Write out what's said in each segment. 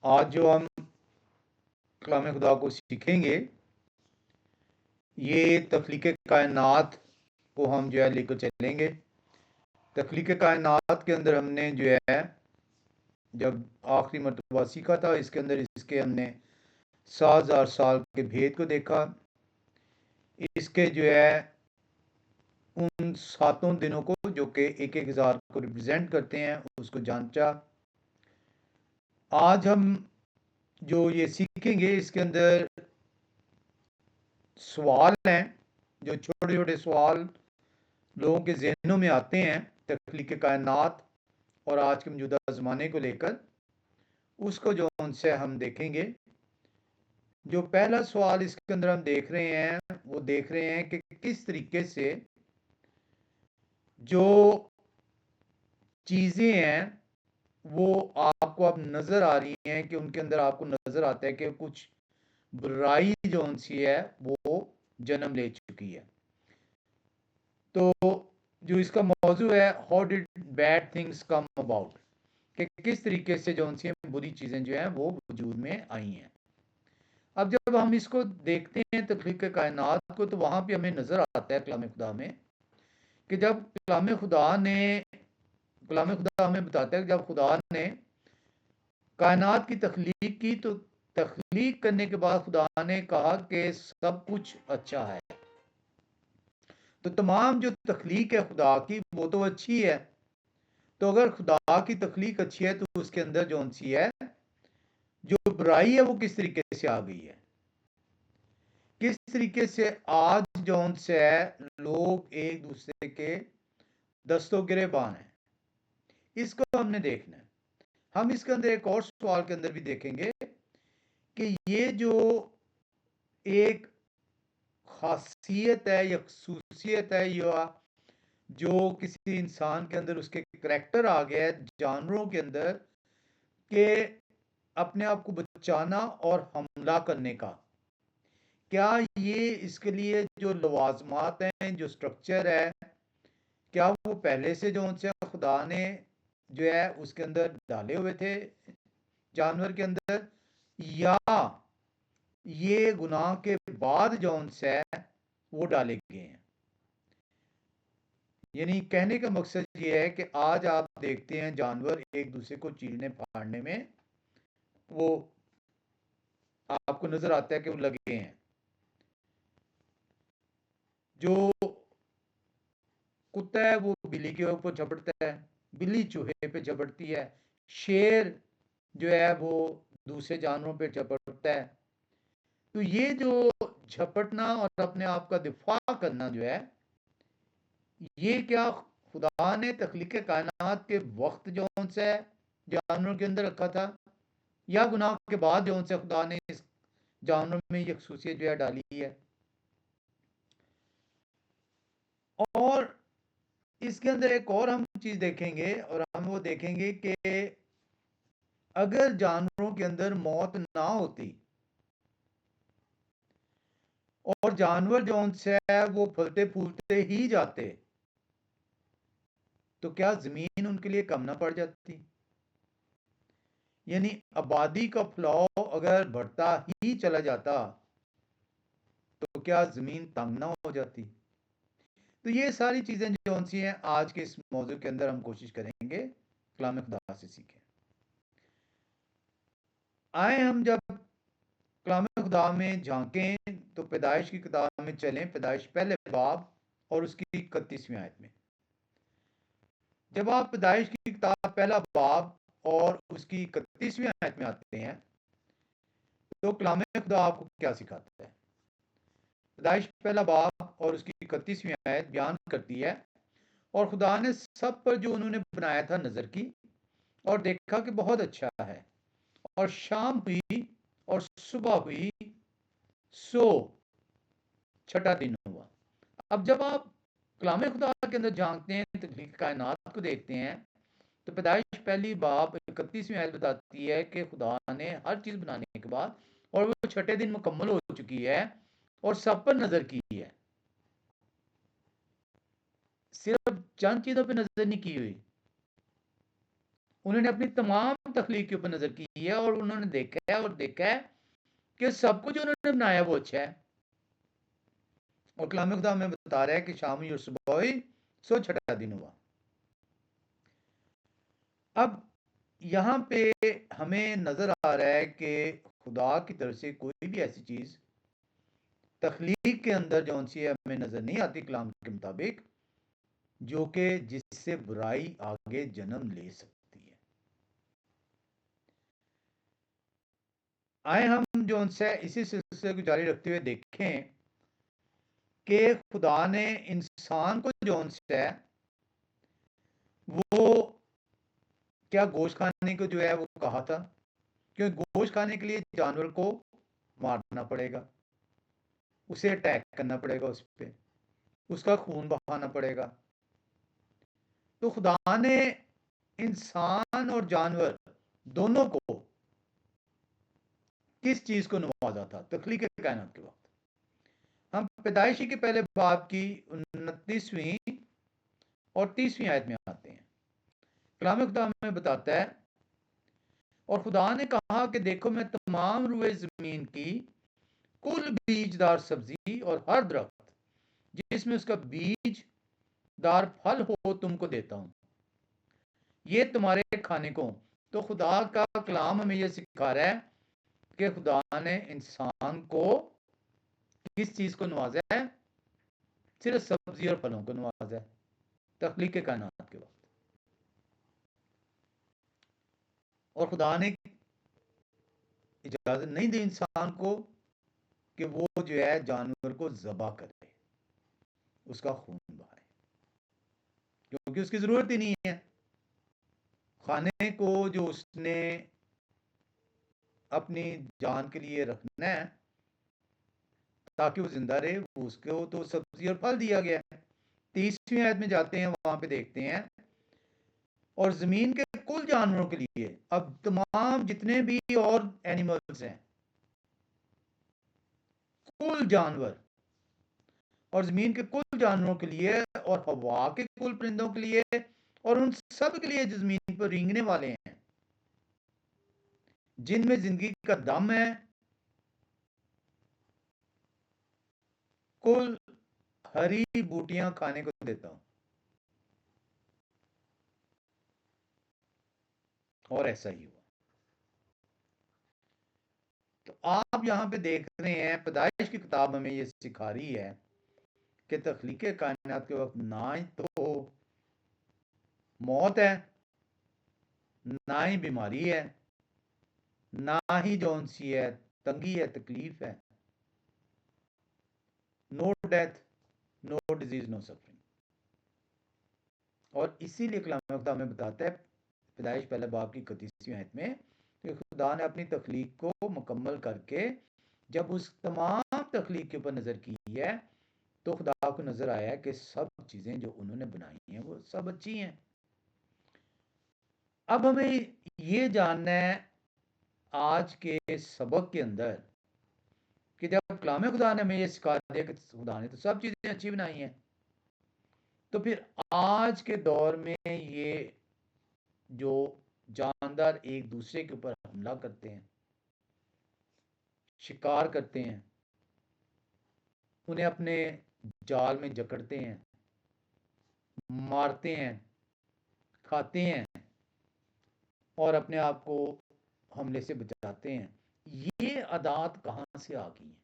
आज जो हम कलाम खुदा को सीखेंगे, ये तख्लीक़ कायनात को हम जो है लेकर चलेंगे। तख्लीक़ कायनात के अंदर हमने जो है जब आखिरी मरतबा सीखा था, इसके अंदर इसके हमने 7,000 साल के भेद को देखा। इसके जो है उन 7 दिनों को जो कि 1,000 को रिप्रेजेंट करते हैं, उसको जांचा। आज हम जो ये सीखेंगे, इसके अंदर सवाल हैं, जो छोटे छोटे सवाल लोगों के जहनों में आते हैं तख्लीक़ कायनात और आज के मौजूदा ज़माने को लेकर, उसको जो उनसे हम देखेंगे। जो पहला सवाल इसके अंदर हम देख रहे हैं, वो देख रहे हैं कि किस तरीके से जो चीज़ें हैं वो आपको अब नज़र आ रही हैं कि उनके अंदर आपको नज़र आता है कि कुछ बुराई जो उनसी है वो जन्म ले चुकी है। तो जो इसका मौजू है, how did bad things come about, कि किस तरीके से जो उनसी बुरी चीज़ें जो हैं वो वजूद में आई हैं। अब जब हम इसको देखते हैं तख्लीक़ कायनात को, तो वहाँ पे हमें नज़र आता है कलाम खुदा में कि जब कलाम खुदा हमें बताता है कि जब खुदा ने कायनात की तख्लीक की, तो तख्लीक करने के बाद खुदा ने कहा कि सब कुछ अच्छा है। तो तमाम जो तख्लीक है खुदा की, वो तो अच्छी है। तो अगर खुदा की तख्लीक अच्छी है, तो उसके अंदर जो सी है, जो बुराई है, वो किस तरीके से आ गई है, किस तरीके से आज जो से है लोग एक दूसरे के दस्तों गिरेबान हैं, इसको हमने देखना है। हम इसके अंदर एक और सवाल के अंदर भी देखेंगे कि ये जो एक खासियत है या खसूसियत है, या जो किसी इंसान के अंदर उसके करैक्टर आ गया है जानवरों के अंदर, के अपने आप को बचाना और हमला करने का, क्या ये इसके लिए जो लवाजमात हैं, जो स्ट्रक्चर है, क्या वो पहले से जो उनसे खुदा ने जो है उसके अंदर डाले हुए थे जानवर के अंदर, या ये गुनाह के बाद जो उनसे वो डाले गए हैं। यानी कहने का मकसद ये है कि आज आप देखते हैं जानवर एक दूसरे को चीरने फाड़ने में वो आपको नजर आता है कि वो लगे हैं। जो कुत्ता है वो बिल्ली के ऊपर झपटता है, बिल्ली चूहे पे झपटती है, शेर जो है वो दूसरे जानवरों पे झपटता है। तो ये जो झपटना और अपने आप का दिफा करना जो है, ये क्या खुदा ने तख्लीक़ कायनात के वक्त जो उनसे जानवरों के अंदर रखा था, या गुनाह के बाद जो उनसे खुदा ने इस जानवरों में ये खसूसियत जो है डाली है। और इसके अंदर एक और हम चीज देखेंगे, और हम वो देखेंगे कि अगर जानवरों के अंदर मौत ना होती और जानवर जो उनसे वो फलते फूलते ही जाते, तो क्या जमीन उनके लिए कम ना पड़ जाती। यानी आबादी का फैलाव अगर बढ़ता ही चला जाता, तो क्या जमीन तंग ना हो जाती। तो ये सारी चीजें जो सी हैं आज के इस मौजू के अंदर हम कोशिश करेंगे कलाम खुदा से सीखें। आए हम जब कलाम खुदा में झांकें, तो पैदाइश की किताब में चलें, पैदाइश पहले बाब और उसकी 31वीं आयत में। जब आप पैदाइश की किताब पहला बाब और उसकी 31वीं आयत में आते हैं, तो कलाम खुदा आपको क्या सिखाता है। पैदाइश पहला बाब और उसकी 31वीं आयत बयान करती है, और खुदा ने सब पर जो उन्होंने बनाया था नजर की, और देखा कि बहुत अच्छा है। और शाम हुई और सुबह हुई, सो छठा दिन हुआ। अब जब आप कलाम खुदा के अंदर झांकते हैं, तख्लीक़ कायनात को देखते हैं, तो पैदाइश पहली बाब 31वीं आयत बताती है कि खुदा ने हर चीज बनाने के बाद, और वो छठे दिन मुकम्मल हो चुकी है, और सब पर नजर की है। सिर्फ चंद चीजों पर नजर नहीं की हुई, उन्होंने अपनी तमाम तख्लीक के ऊपर नज़र की है और उन्होंने देखा है कि सब कुछ उन्होंने बनाया वो अच्छा है। और कलाम खुदा हमें बता रहा है कि शाम हुई और सुबह हुई, सो छठा दिन हुआ। अब यहाँ पे हमें नज़र आ रहा है कि खुदा की तरफ से कोई भी ऐसी चीज़ तख्लीक के अंदर जौन सी है हमें नज़र नहीं आती कलाम के मुताबिक, जो कि जिससे बुराई आगे जन्म ले सकती है। आए हम जो से इसी सिलसिले को जारी रखते हुए देखें कि खुदा ने इंसान को जो है वो क्या गोश्त खाने को जो है वो कहा था, क्योंकि गोश्त खाने के लिए जानवर को मारना पड़ेगा, उसे अटैक करना पड़ेगा, उस पर उसका खून बहाना पड़ेगा। तो खुदा ने इंसान और जानवर दोनों को किस चीज को नवाजा था तख्लीक कायनात के वक्त? हम पैदाइशी के पहले बाब की 29वीं और 30वीं आयत में आते हैं। कलाम खुदा हमें बताता है, और खुदा ने कहा कि देखो मैं तमाम रुए जमीन की कुल बीजदार सब्जी और हर दरख्त जिसमें उसका बीजदार फल हो तुमको देता हूं, ये तुम्हारे खाने को। तो खुदा का कलाम हमें यह सिखा रहा है कि खुदा ने इंसान को किस चीज को नवाजा है? सिर्फ सब्जी और फलों को नवाजा है तख्लीक कायनात के वक्त। और खुदा ने इजाजत नहीं दी इंसान को कि वो जो है जानवर को ज़बह करे, उसका खून बहाए, क्योंकि उसकी जरूरत ही नहीं है। खाने को जो उसने अपनी जान के लिए रखना है ताकि वो जिंदा रहे, उसको तो सब्जी और फल दिया गया है। 30वीं आयत में जाते हैं, वहां पे देखते हैं, और जमीन के कुल जानवरों के लिए, अब तमाम जितने भी और एनिमल्स हैं, कुल जानवर, और जमीन के कुल जानवरों के लिए, और हवा के कुल परिंदों के लिए, और उन सब के लिए जो जमीन पर रेंगने वाले हैं, जिनमें जिंदगी का दम है, कुल हरी बूटियां खाने को देता हूं। और ऐसा ही हुआ। तो आप यहां पे देख रहे हैं, पैदाइश की किताब हमें यह सिखा रही है कि तख्लीक कायनात के वक्त ना ही तो मौत है, ना ही बीमारी है, ना ही जौन सी है तंगी है, तकलीफ है। No death, no disease, no suffering. और इसीलिए कलाम खुदा हमें बताता है पैदाइश पहले बाब की 31वीं आयत में कि खुदा ने अपनी तख्लीक को मुकम्मल करके जब उस तमाम तख्लीक के ऊपर नज़र की है, तो खुदा को नज़र आया कि सब चीज़ें जो उन्होंने बनाई हैं वो सब अच्छी हैं। अब हमें ये जानना है आज के सबक के अंदर कि जब कलाम खुदा ने हमें ये सिखा दिया कि खुदा ने तो सब चीज़ें अच्छी बनाई हैं, तो फिर आज के दौर में ये जो जानदार एक दूसरे के ऊपर हमला करते हैं, शिकार करते हैं, उन्हें अपने जाल में जकड़ते हैं, मारते हैं, खाते हैं और अपने आप को हमले से बचाते हैं, ये आदात कहाँ से आ गई हैं?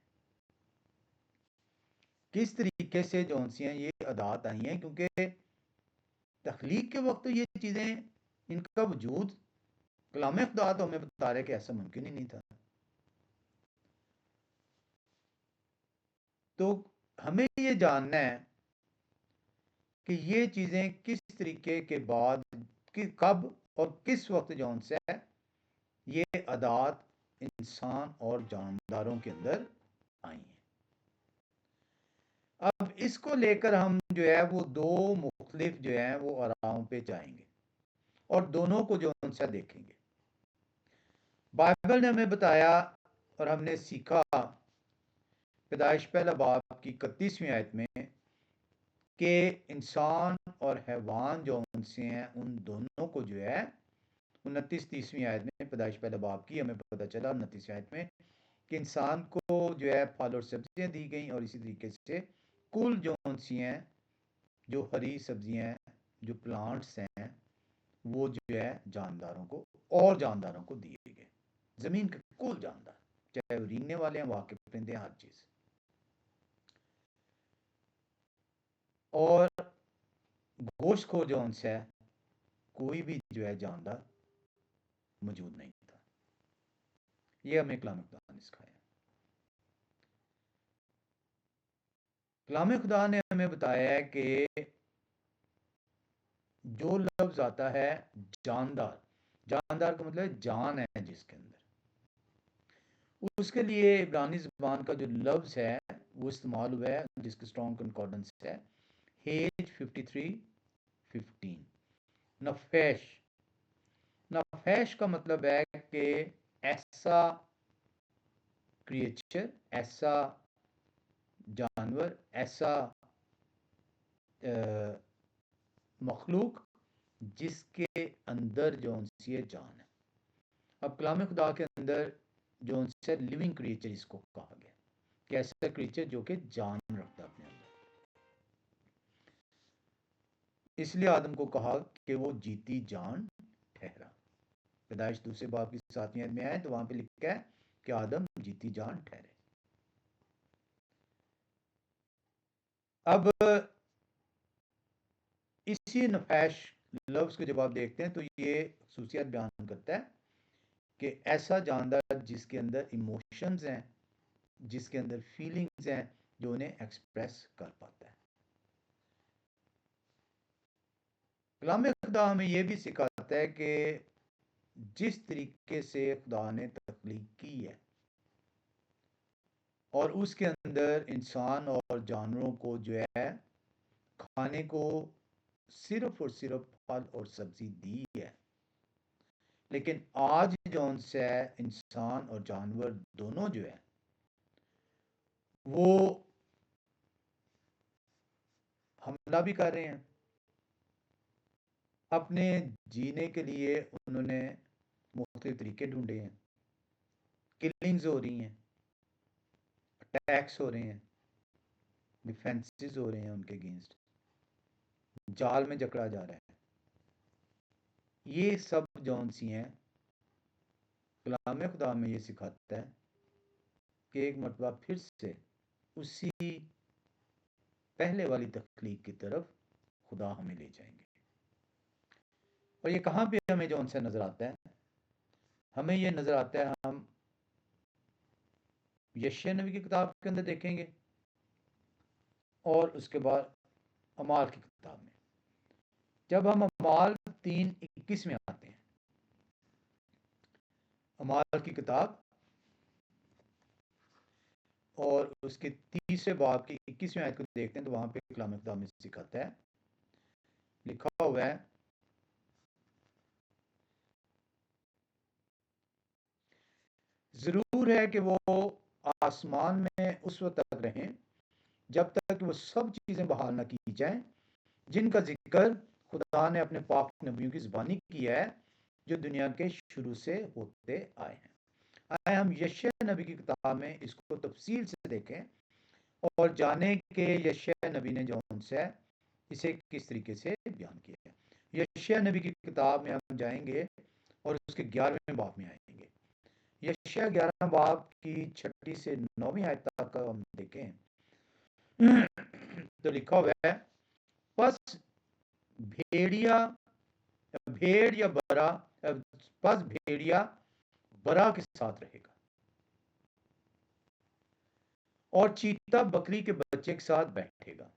किस तरीके से जौन सी हैं ये आदात आई हैं? क्योंकि तख्लीक के वक्त तो ये चीज़ें, इनका वजूद कलाम खुदा तो हमें बता रहे कि ऐसा मुमकिन ही नहीं था। तो हमें ये जानना है कि ये चीज़ें किस तरीके के बाद कि कब और किस वक्त जौन से है ये आदात इंसान और जानदारों के अंदर आई हैं। अब इसको लेकर हम जो है वो दो मुख्तलिफ जो है वो आराम पे जाएंगे और दोनों को जो सा देखेंगे। बाइबल ने हमें बताया और हमने सीखा पैदाइश पहला बाब की 31वीं आयत में कि इंसान और हैवान जो उनसे हैं उन दोनों को जो है 29-30वीं आयत में, पैदाइश पहले बाब की, हमें पता चला 29वीं आयत में कि इंसान को जो है फल और सब्जियां दी गई, और इसी तरीके से कुल जो सी हैं, जो हरी सब्जियां हैं, जो प्लांट्स हैं, वो जो है जानदारों को और जानदारों को दिए गए। जमीन के कुल जानदार, चाहे वो रींगने वाले हैं, वहां के परिंदे, हर चीज। और गोश्तखोर जो उनसे है, कोई भी जो है जानदार मौजूद नहीं था। ये हमें कलाम खुदा ने सिखाया। कलाम खुदा ने हमें बताया है कि जो लफ्ज आता है जानदार, जानदार का मतलब जान है जिसके अंदर, उसके लिए इब्रानी ज़बान का जो लफ्ज है वो इस्तेमाल हुआ है, जिसकी स्ट्रॉन्ग कंकॉर्डेंस है हेज 53:15, नफेश। नफेश का मतलब है कि ऐसा क्रिएचर, ऐसा जानवर, ऐसा मखलूक जिसके अंदर जो सी जान है। अब कलाम खुदा के अंदर जो से लिविंग क्रिएचर इसको कहा गया, कि ऐसा क्रिएचर जो कि जान रखता है अपने अंदर। इसलिए आदम को कहा कि वो जीती जान ठहरा। पैदाइश दूसरे बाब की 7वीं आयत में आए तो वहां पे लिखा है कि आदम जीती जान ठहरे। अब इसी नफैश लफ्ज को जब आप देखते हैं तो ये खसूसियत बयान करता है कि ऐसा जानदार जिसके अंदर इमोशंस हैं, जिसके अंदर फीलिंग्स हैं, जो उन्हें एक्सप्रेस कर पाता है। कलाम खुदा हमें यह भी सिखाता है कि जिस तरीके से खुदा ने तख्लीक की है और उसके अंदर इंसान और जानवरों को जो है खाने को सिर्फ और सिर्फ फल और सब्जी दी है, लेकिन आज जो उनसे इंसान और जानवर दोनों जो है वो हमला भी कर रहे हैं। अपने जीने के लिए उन्होंने मुख्तलिफ तरीके ढूंढे हैं, किलिंग्स हो रही हैं, अटैक्स हो रहे हैं, डिफेंसेस हो रहे हैं उनके अगेंस्ट, जाल में जकड़ा जा रहा है। ये सब जौन सी हैं, कलाम खुदा में ये सिखाता है कि एक मरतबा फिर से उसी पहले वाली तख्लीक की तरफ खुदा हमें ले जाएंगे। और ये कहाँ पे हमें जौन सा नजर आता है? हमें ये नजर आता है, हम यशायाह नबी की किताब के अंदर देखेंगे और उसके बाद अमाल की किताब में। जब हम अमाल 3:21 में आते हैं, अमाल की किताब और उसके तीसरे बाब की 21वीं आयत को देखते हैं तो वहां पे कलाम खुदा में सिखाता है, लिखा हुआ है, जरूर है कि वो आसमान में उस वक्त तक रहें जब तक कि वो सब चीजें बहाल न की जाएं जिनका जिक्र खुदा ने अपने पाक नबियों की जुबानी किया है, जो दुनिया के शुरू से होते आए हैं। आए हम यशायाह नबी की किताब में इसको तफसील से देखें और जाने कि यशायाह नबी ने जो उनसे इसे किस तरीके से बयान किया है। यशायाह नबी की किताब में हम जाएंगे और उसके 11वें बाब में आएंगे। यशायाह 11 बाब की 6 से 9वीं आयत तक हम देखें तो लिखा हुआ है, बस भेड़िया भेड़ या बरा बस भेड़िया बरा के साथ रहेगा और चीता बकरी के बच्चे के साथ बैठेगा,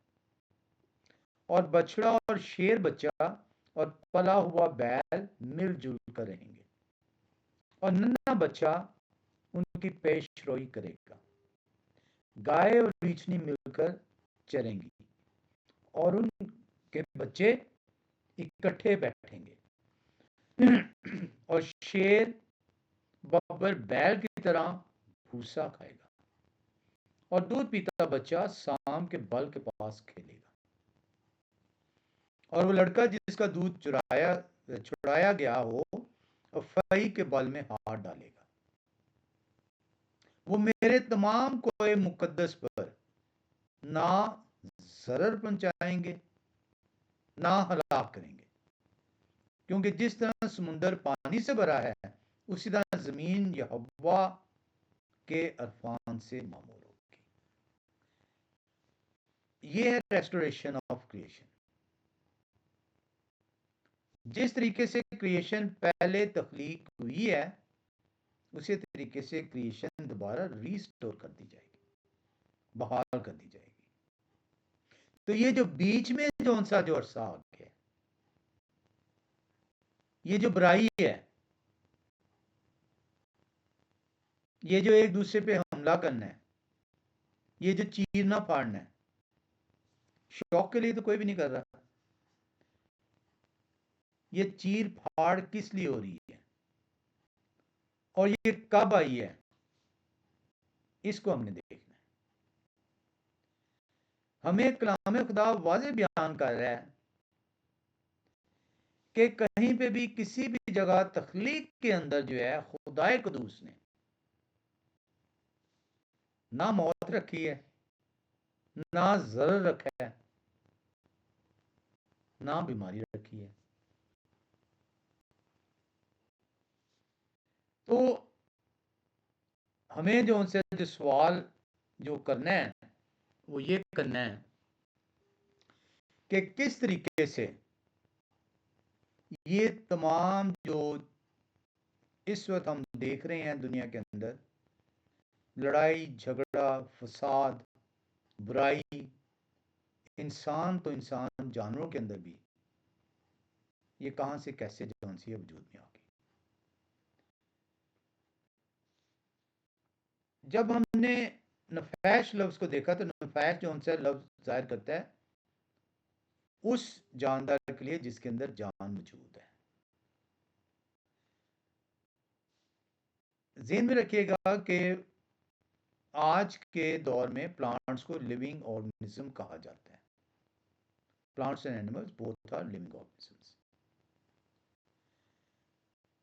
और बछड़ा और शेर बच्चा और पला हुआ बैल मिलजुल कर रहेंगे, और नन्हा बच्चा उनकी पेशरोई करेगा। गाय और रीछनी मिलकर चरेंगी और उनके बच्चे इकट्ठे बैठेंगे, और शेर बब्बर बैल की तरह भूसा खाएगा और दूध पीता बच्चा सांप के बल के पास खेलेगा। और वो लड़का जिसका दूध छुड़ाया गया हो अफवाही के बल में हाथ डालेगा। वो मेरे तमाम कोए मुकद्दस पर ना जरर पहुंचाएंगे ना हलाक करेंगे, क्योंकि जिस तरह समुंदर पानी से भरा है उसी तरह जमीन यहोवा के अरफान से मामूर होगी। ये है रेस्टोरेशन ऑफ क्रिएशन। जिस तरीके से क्रिएशन पहले तख्लीक हुई है उसी तरीके से क्रिएशन दोबारा रीस्टोर कर दी जाएगी, बहाल कर दी जाएगी। तो ये जो बीच में जो सा जो अरसा आ गया, ये जो बुराई है, ये जो एक दूसरे पे हमला करना है, ये जो चीरना फाड़ना है, शौक के लिए तो कोई भी नहीं कर रहा। ये चीर फाड़ किस लिए हो रही है और ये कब आई है, इसको हमने देखना है। हमें कलाम खुदा वाज़े बयान कर रहा है कि कहीं पे भी किसी भी जगह तख्लीक के अंदर जो है खुदाए कदूस ने ना मौत रखी है, ना जरर रखा है, ना बीमारी रखी है। तो हमें जो उनसे जो सवाल जो करना है वो ये करना है कि किस तरीके से ये तमाम जो इस वक्त हम देख रहे हैं दुनिया के अंदर, लड़ाई झगड़ा फसाद बुराई, इंसान तो इंसान जानवरों के अंदर भी, ये कहां से कैसे जौन सी वजूद में आ गई। जब हमने नफैश लफ्ज को देखा तो नफैश जो उनसे लफ्ज जाहिर करता है उस जानदार के लिए जिसके अंदर जान मौजूद है। ज़हन में रखिएगा कि आज के दौर में प्लांट्स को लिविंग ऑर्गेनिज्म कहा जाता है। Plants and animals both are living organisms.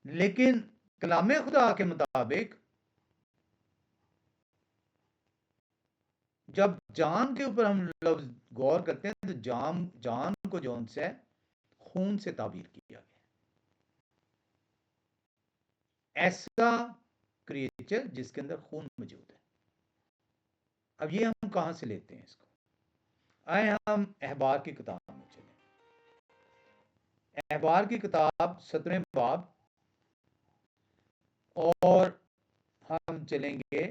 लेकिन कलाम खुदा के मुताबिक जब जान के ऊपर हम लफ्ज गौर करते हैं तो जान को जौन से खून से ताबीर किया गया, ऐसा क्रिएचर जिसके अंदर खून मौजूद है। अब ये हम कहां से लेते हैं इसको? आए हम अहबार की किताब में चले। अहबार की किताब 17वें बाब और हम चलेंगे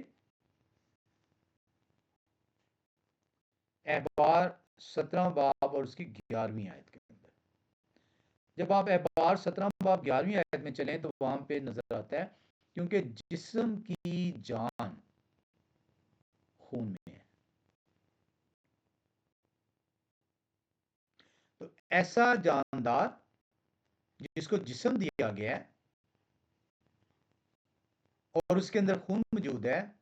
अहबार 17 बाब और उसकी 11वीं आयत के अंदर। जब आप अहबार 17 बाब 11वीं आयत में चलें तो वहां पे नजर आता है क्योंकि जिस्म की जान खून में है। तो ऐसा जानदार जिसको जिस्म दिया गया है और उसके अंदर खून मौजूद है,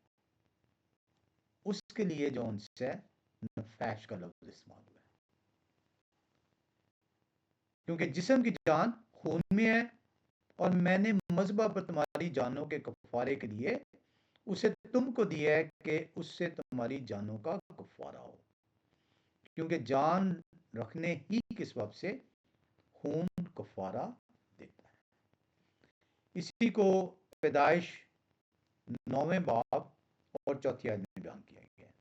उसके लिए जो उनसे नफैश का लफ्ज इस्तेमाल हुआ है, क्योंकि जिस्म की जान खून में है और मैंने मज़बा पर तुम्हारी जानों के कफारे के लिए उसे तुमको दिया है कि उससे तुम्हारी जानों का कफारा हो, क्योंकि जान रखने ही के सबब से खून कफारा देता है। इसी को पैदाइश 9वें बाब और चौथी आयत में बयान किया गया है।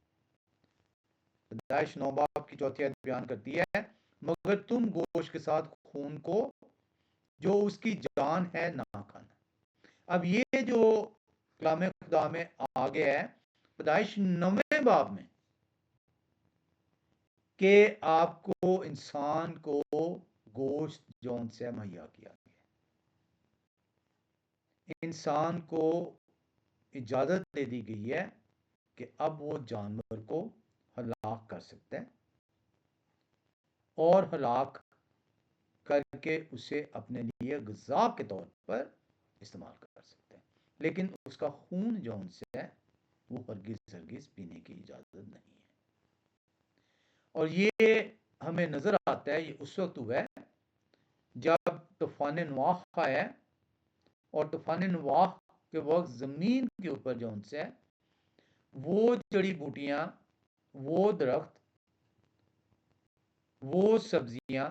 पैदाइश 9 बाब की चौथी आयत बयान करती है, मगर तुम गोश्त के साथ खून को जो उसकी जान है ना खाना। अब ये जो कलाम खुदा में आ गया है पैदाइश 9वें बाब में कि आपको इंसान को गोश्त जौन से मुहैया किया गया, इंसान को इजाजत दे दी गई है कि अब वो जानवर को हलाक कर सकते हैं और हलाक करके उसे अपने लिए ग़िज़ा के तौर पर इस्तेमाल कर सकते हैं, लेकिन उसका खून जो उनसे है वो हरगिज़ पीने की इजाज़त नहीं है। और ये हमें नज़र आता है, ये उस वक्त हुआ है जब तूफ़ान नूह आया और तूफान नवाह के वक्त ज़मीन के ऊपर जो उनसे वो जड़ी बूटियां, वो दरख्त, वो सब्जियां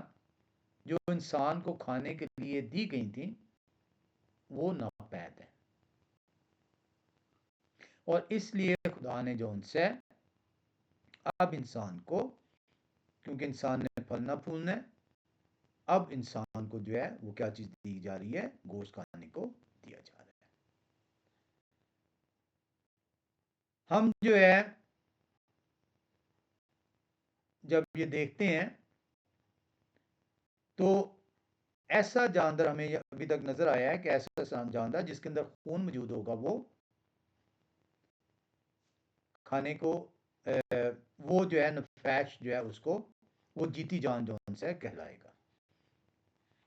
जो इंसान को खाने के लिए दी गई थी, वो नापैद है। और इसलिए खुदा ने जो उनसे अब इंसान को, क्योंकि इंसान ने फलना फूलना है, अब इंसान को जो है वो क्या चीज दी जा रही है, गोश्त खाने को दिया जा रहा है। हम जो है जब ये देखते हैं तो ऐसा जानवर हमें अभी तक नजर आया है कि ऐसा जानवर जिसके अंदर खून मौजूद होगा वो खाने को वो जो है नफैश जो है उसको वो जीती जान जो उनसे कहलाएगा।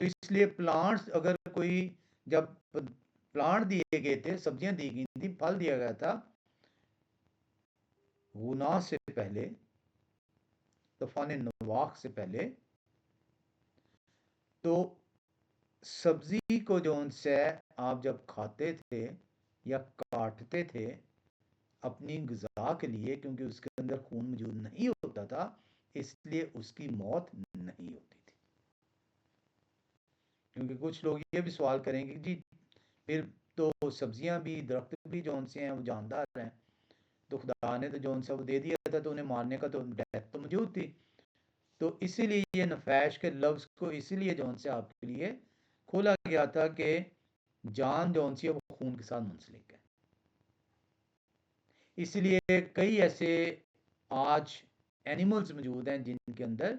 तो इसलिए प्लांट्स अगर कोई जब प्लांट दिए गए थे, सब्जियां दी गई थी, फल दिया गया था, गुनाह से पहले, तूफान नवाह से पहले, तो सब्जी को जो उनसे आप जब खाते थे या काटते थे अपनी ग़िज़ा के लिए, क्योंकि उसके अंदर खून मौजूद नहीं होता था, इसलिए उसकी मौत नहीं होती थी। क्योंकि कुछ लोग ये भी सवाल करेंगे जी फिर तो सब्जियां भी, दरख्त भी जो उनसे हैं वो जानदार हैं, तो खुदा ने तो जो उनसे वो दे दिया था, तो उन्हें मारने का तो डेथ तो मौजूद थी। तो इसीलिए ये नफैश के लफ्ज़ को इसीलिए जो उनसे आपके लिए खोला गया था कि जान जो उनसी है वो खून के साथ मुंसलिक है। इसलिए कई ऐसे आज एनिमल्स मौजूद हैं जिनके अंदर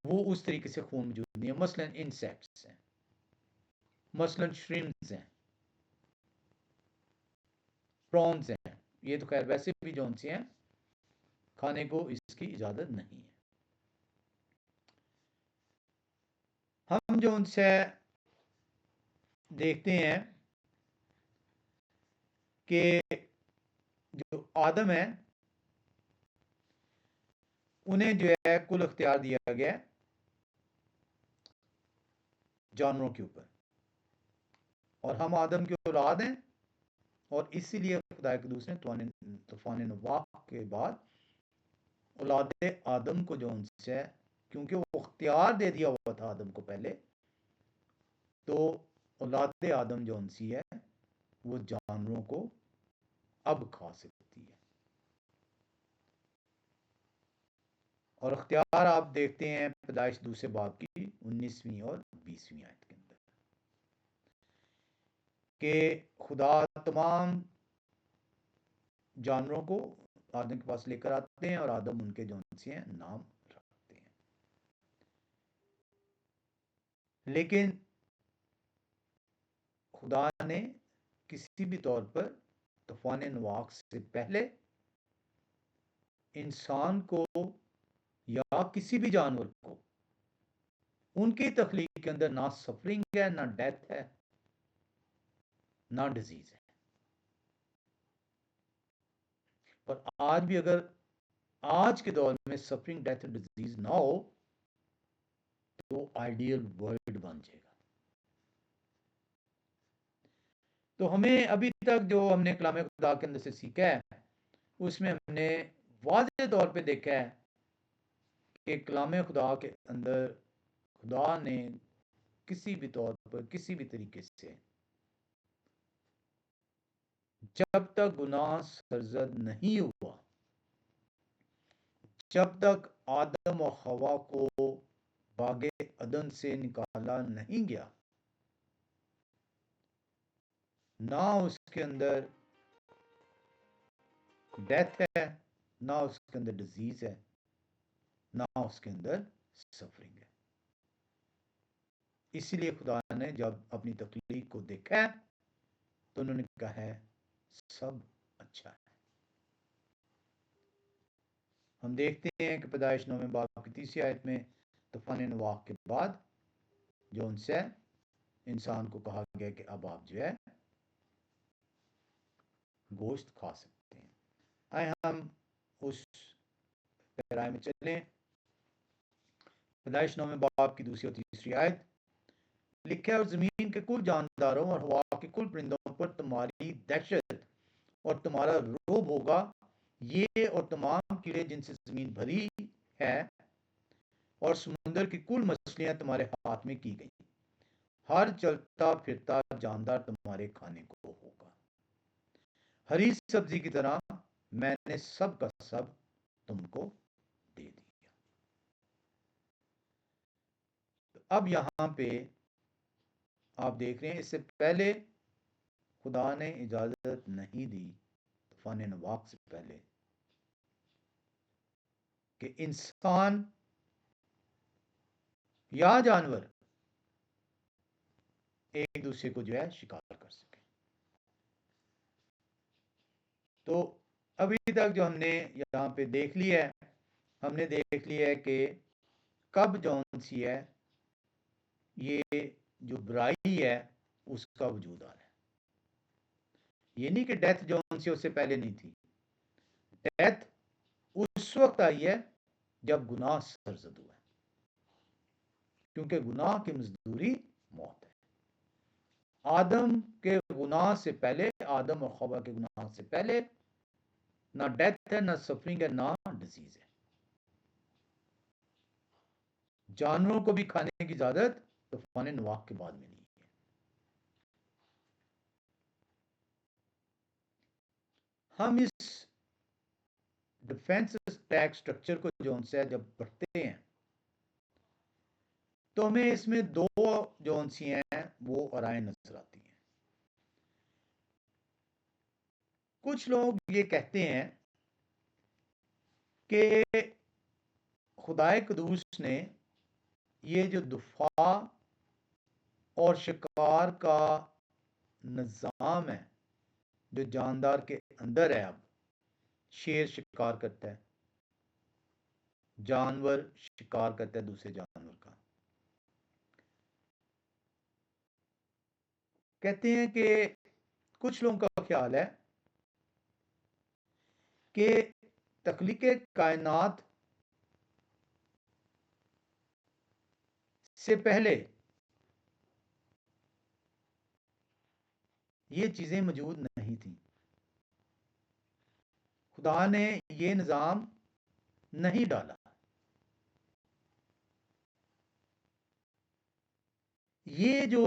वो उस तरीके से खून मौजूद नहीं है। मसलन इंसेक्ट्स हैं, मसलन श्रिम्प्स हैं, प्रॉन्स हैं। ये तो खैर वैसे भी जो उनसे हैं खाने को इसकी इजाज़त नहीं है। हम जो उनसे देखते हैं कि जो आदम है उन्हें जो है कुल अख्तियार दिया गया है जानवरों के ऊपर, और हम आदम की औलाद हैं, और इसीलिए खुदा कदूस ने तूफान नवाह के बाद औलाद आदम को जो उनसे, क्योंकि वो अख्तियार दे दिया हुआ था आदम को पहले, तो औलाद आदम जो उनसी है वो जानवरों को अब खा सकती है। और अख्तियार आप देखते हैं पैदाइश दूसरे बाब की 19वीं और 20वीं आयत के अंदर कि खुदा तमाम जानवरों को आदम के पास लेकर आते हैं और आदम उनके जो उनसे हैं नाम रखते हैं। लेकिन खुदा ने किसी भी तौर पर तूफान नवाह से पहले इंसान को या किसी भी जानवर को उनकी तख्लीक के अंदर ना सफरिंग है, ना डेथ है, ना डिजीज है। पर आज भी अगर आज के दौर में सफरिंग, डेथ, डिजीज ना हो तो आइडियल वर्ल्ड बन जाएगा। तो हमें अभी तक जो हमने कलाम खुदा के अंदर से सीखा है उसमें हमने वाज़ेह तौर पे देखा है कि कलाम खुदा के अंदर खुदा ने किसी भी तौर पर, किसी भी तरीके से, जब तक गुनाह सरजद नहीं हुआ, जब तक आदम और हवा को बागे अदन से निकाला नहीं गया, ना उसके अंदर डेथ है, ना उसके अंदर डिजीज है, ना उसके अंदर सफरिंग है। इसीलिए खुदा ने जब अपनी तख्लीक को देखा है तो उन्होंने कहा है सब अच्छा है। हम देखते हैं कि पैदाइश 9 बाब की 30वीं आयत में तूफान नवाह के बाद जो उनसे इंसान को कहा गया कि अब आप जो है गोश्त खा सकते हैं। आए हम उस पैराए में चलें। पैदाइश 9 बाब की 2री और 3री आयत, लिखा है, और ज़मीन के कुल जानदारों और हवा के कुल परिंदों पर तुम्हारी दहशत और तुम्हारा रोब होगा, ये और तमाम कीड़े जिनसे ज़मीन भरी है, और समुंदर की कुल मछलियां तुम्हारे हाथ में की गई। हर चलता फिरता जानदार तुम्हारे खाने को होगा। हरी सब्जी की तरह मैंने सब का सब तुमको दे दिया। तो अब यहां पे आप देख रहे हैं, इससे पहले खुदा ने इजाजत नहीं दी, तूफान नवाक से पहले, कि इंसान या जानवर एक दूसरे को जो है शिकार कर सके। तो अभी तक जो हमने यहाँ पे देख लिया है, हमने देख लिया है कि कब जौन सी है ये जो बुराई है उसका वजूद आ रहा है। ये नहीं कि डेथ जौन सी उससे पहले नहीं थी। डेथ उस वक्त आई है जब गुनाह सरजद हुआ है, क्योंकि गुनाह की मजदूरी मौत है। आदम के गुनाह से पहले, आदम और खवा के गुनाह से पहले ना डेथ है, ना सफरिंग है, ना डिजीज है। जानवरों को भी खाने की इजाजत तूफान नवाक के बाद मिली है। हम इस डिफेंस टैक्स स्ट्रक्चर को जो उनसे जब पढ़ते हैं तो हमें इसमें दो जो सी हैं वो राय नजर आती हैं। कुछ लोग ये कहते हैं कि खुदाए कदूस ने ये जो दुफा और शिकार का निज़ाम है जो जानदार के अंदर है, अब शेर शिकार करता है, जानवर शिकार करता है दूसरे जानवर का, कहते हैं कि कुछ लोगों का ख्याल है कि तख्लीक कायनात से पहले ये चीजें मौजूद नहीं थी। खुदा ने ये निज़ाम नहीं डाला। ये जो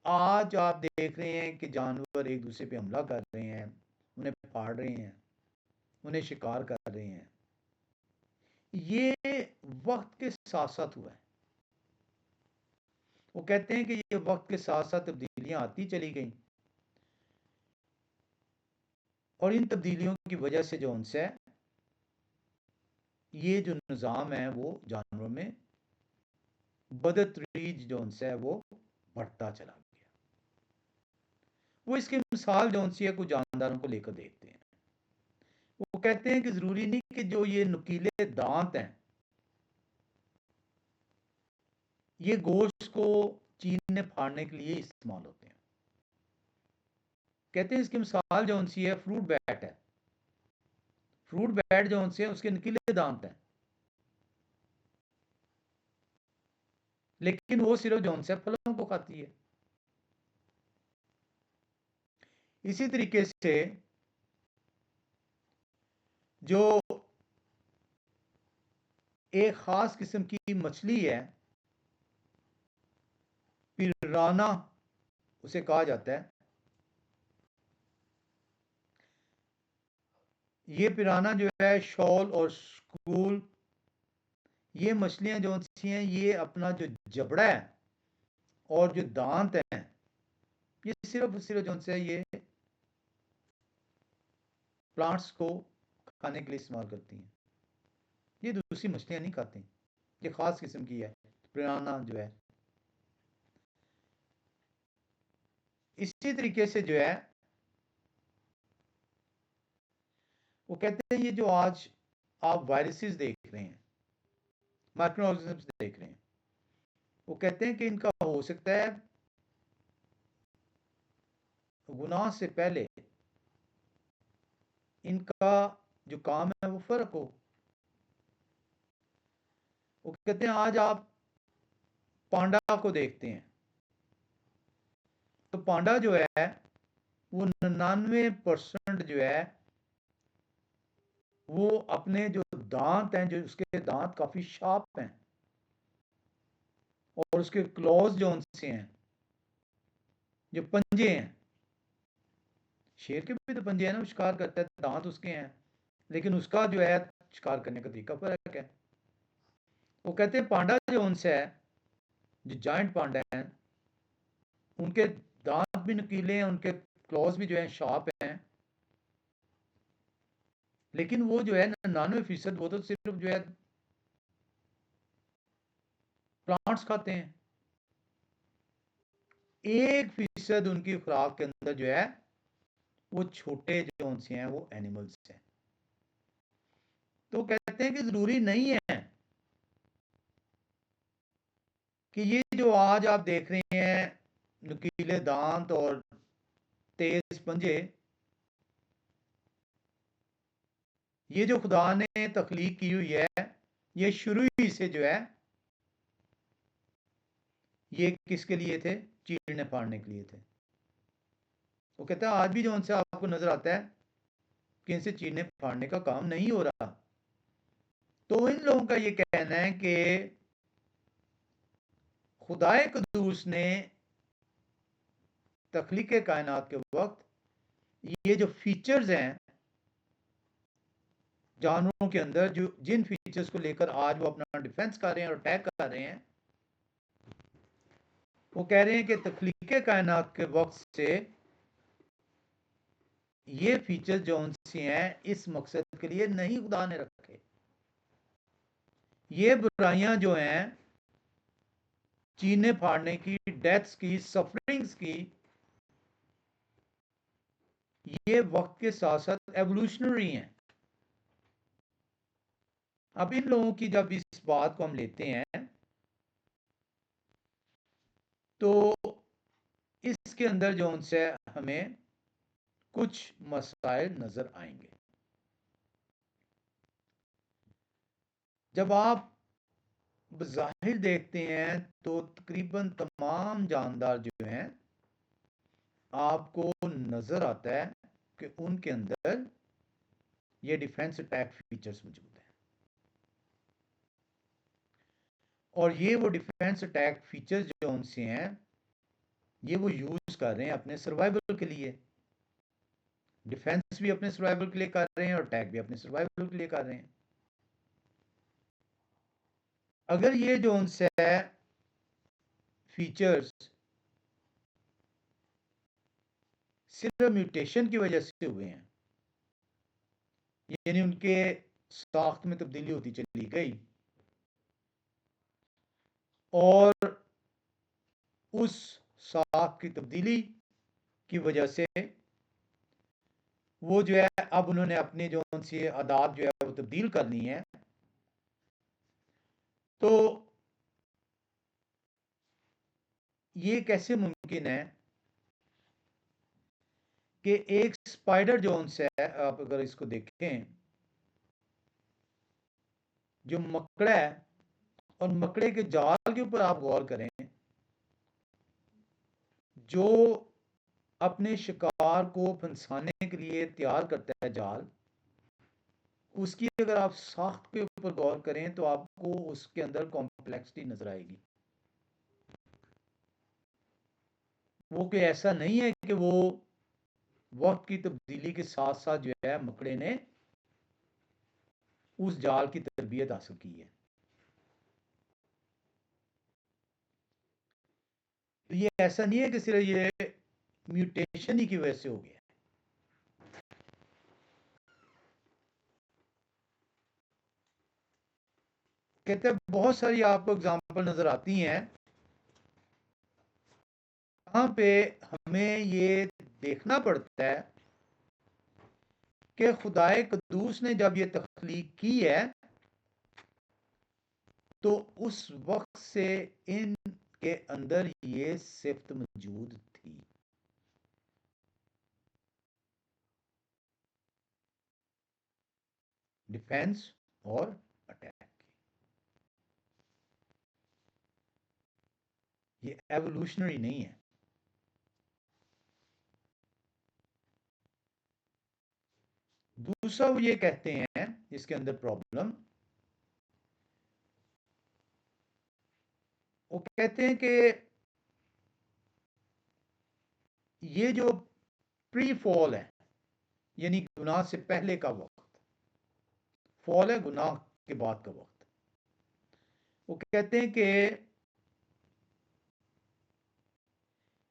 आज आप देख रहे हैं कि जानवर एक दूसरे पे हमला कर रहे हैं, उन्हें फाड़ रहे हैं, उन्हें शिकार कर रहे हैं, ये वक्त के साथ साथ हुआ है। वो कहते हैं कि ये वक्त के साथ साथ तब्दीलियां आती चली गई, और इन तब्दीलियों की वजह से जो उनसे ये जो निज़ाम है वो जानवरों में बदतरीज जो उनसे है वो बढ़ता चला गया। वो इसकी मिसाल जो उनसी है कुछ जानदारों को लेकर देखते हैं। वो कहते हैं कि जरूरी नहीं कि जो ये नुकीले दांत हैं ये गोश्त को चीरने फाड़ने के लिए इस्तेमाल होते हैं। कहते हैं इसकी मिसाल जो उनसी है फ्रूट बैट है। फ्रूट बैट जो उनसे है उसके नुकीले दांत हैं, लेकिन वो सिर्फ जो उनसे फलों को खाती है। इसी तरीके से जो एक खास किस्म की मछली है, पिराना उसे कहा जाता है, ये पिराना जो है शॉल और स्कूल, ये मछलियां जो सी हैं ये अपना जो जबड़ा है और जो दांत हैं ये सिर्फ जो से ये प्लांट्स को खाने के लिए इस्तेमाल करती हैं। ये दूसरी मछलियां नहीं खाती, ये खास किस्म की है पिराना जो है। इसी तरीके से जो है वो कहते हैं ये जो आज आप वायरसेस देख रहे हैं, माइक्रो ऑर्गेनिज्म्स देख रहे हैं, वो कहते हैं कि इनका हो सकता है गुनाह से पहले इनका जो काम है वो फर्क हो। वो कहते हैं आज आप पांडा को देखते हैं, तो पांडा जो है वो 99% जो है वो अपने जो दांत हैं, जो उसके दांत काफी शार्प हैं और उसके क्लॉज जो उनसे हैं, जो पंजे हैं, शेर के भी तो पंजे हैं ना, वो शिकार करता है, दांत उसके हैं, लेकिन उसका जो है शिकार करने का तरीका फर्क है। वो कहते हैं पांडा जो उनसे है, जो जायंट पांडा है, उनके दांत भी नुकीले हैं, उनके क्लॉज भी जो है शार्प हैं, लेकिन वो जो है 99% वो तो सिर्फ जो है प्लांट्स खाते हैं। 1% उनकी खुराक के अंदर जो है वो छोटे जो उनसे हैं वो एनिमल्स हैं। तो कहते हैं कि जरूरी नहीं है कि ये जो आज आप देख रहे हैं नुकीले दांत और तेज पंजे, ये जो खुदा ने तख्लीक की हुई है, ये शुरू ही से जो है ये किसके लिए थे? चीरने फाड़ने के लिए थे। वो कहता है आज भी जो उनसे आपको नजर आता है कि इनसे चीरने फाड़ने का काम नहीं हो रहा। तो इन लोगों का ये कहना है कि खुदाए कदूस ने तख्लीक कायनात के वक्त ये जो फीचर्स हैं जानवरों के अंदर, जो जिन फीचर्स को लेकर आज वो अपना डिफेंस कर रहे हैं और अटैक कर रहे हैं, वो कह रहे हैं कि तख्लीक कायनात के वक्त से ये फीचर्स जो उनसे हैं इस मकसद के लिए नहीं खुदा ने रखे। ये बुराइयां जो हैं चीरने फाड़ने की, डेथ्स की, सफरिंग्स की, ये वक्त के साथ साथ एवोल्यूशनरी हैं। अब इन लोगों की जब इस बात को हम लेते हैं तो इसके अंदर जो उनसे हमें कुछ मसाइल नजर आएंगे। जब आप बज़ाहिर देखते हैं तो तकरीबन तमाम जानदार जो हैं आपको नजर आता है कि उनके अंदर ये डिफेंस अटैक फीचर्स मौजूद हैं, और ये वो डिफेंस अटैक फीचर्स जो उनसे हैं ये वो यूज कर रहे हैं अपने सर्वाइवल के लिए। डिफेंस भी अपने सर्वाइवल के लिए कर रहे हैं और अटैक भी अपने सर्वाइवल के लिए कर रहे हैं। अगर ये जो उनसे फीचर्स सिर्फ म्यूटेशन की वजह से हुए हैं, यानी उनके साख्त में तब्दीली होती चली गई और उस साख की तब्दीली की वजह से वो जो है अब उन्होंने अपनी जो उनसे आदात जो है वो तब्दील कर ली है, तो ये कैसे मुमकिन है कि एक स्पाइडर जो उनसे है, आप अगर इसको देखें, जो मकड़ा है और मकड़े के जाल के ऊपर आप गौर करें, जो अपने शिकार को फंसाने के लिए तैयार करता है जाल, उसकी अगर आप साख्त के ऊपर गौर करें तो आपको उसके अंदर कॉम्प्लेक्सिटी नजर आएगी। वो कोई ऐसा नहीं है कि वो वक्त की तब्दीली के साथ साथ जो है मकड़े ने उस जाल की तरबियत हासिल की है। तो ये ऐसा नहीं है कि सिर्फ ये म्यूटेशन ही की वजह से हो गया। कहते हैं बहुत सारी आपको एग्जांपल नजर आती हैं जहां पे हमें ये देखना पड़ता है कि खुदाए कदूस ने जब ये तख्लीक की है तो उस वक्त से इनके अंदर ये सिफ्त मौजूद थी। डिफेंस और अटैक की, ये एवोल्यूशनरी नहीं है। दूसरा वो ये कहते हैं इसके अंदर प्रॉब्लम, वो कहते हैं कि ये जो प्री फॉल है, यानी गुनाह से पहले का वक्त, फॉल है गुनाह के बाद का वक्त, वो कहते हैं कि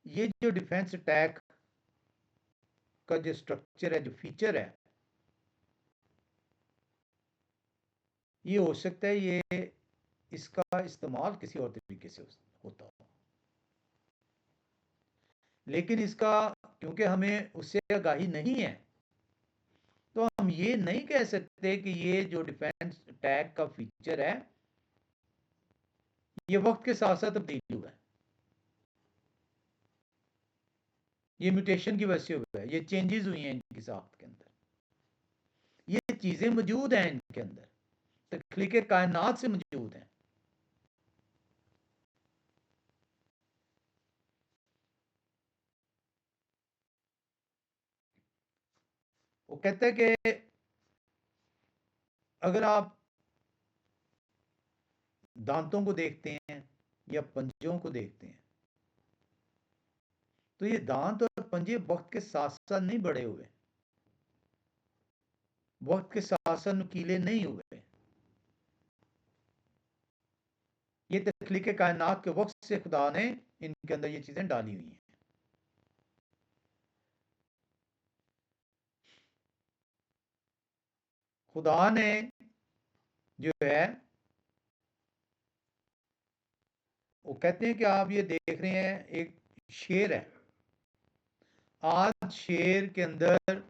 ये जो डिफेंस अटैक का जो स्ट्रक्चर है, जो फीचर है, ये हो सकता है ये इसका इस्तेमाल किसी और तरीके से होता हो, लेकिन इसका क्योंकि हमें उससे आगाही नहीं है, तो हम ये नहीं कह सकते कि ये जो डिफेंस अटैक का फीचर है ये वक्त के साथ साथ तब्दील हुआ है, ये म्यूटेशन की वजह से हुआ है, ये चेंजेस हुई हैं इनकी साख्त के अंदर, ये चीजें मौजूद हैं इनके अंदर, तख्लीक कायनात से मौजूद हैं। वो कहते हैं कि अगर आप दांतों को देखते हैं या पंजों को देखते हैं, तो ये दांत और पंजे वक्त के साथ साथ नहीं बढ़े हुए, वक्त के साथ साथ नुकीले नहीं हुए, ये तख्लीक कायनात के वक्त से खुदा ने इनके अंदर ये चीजें डाली हुई हैं। खुदा ने जो है वो कहते हैं कि आप ये देख रहे हैं एक शेर है, आज शेर के अंदर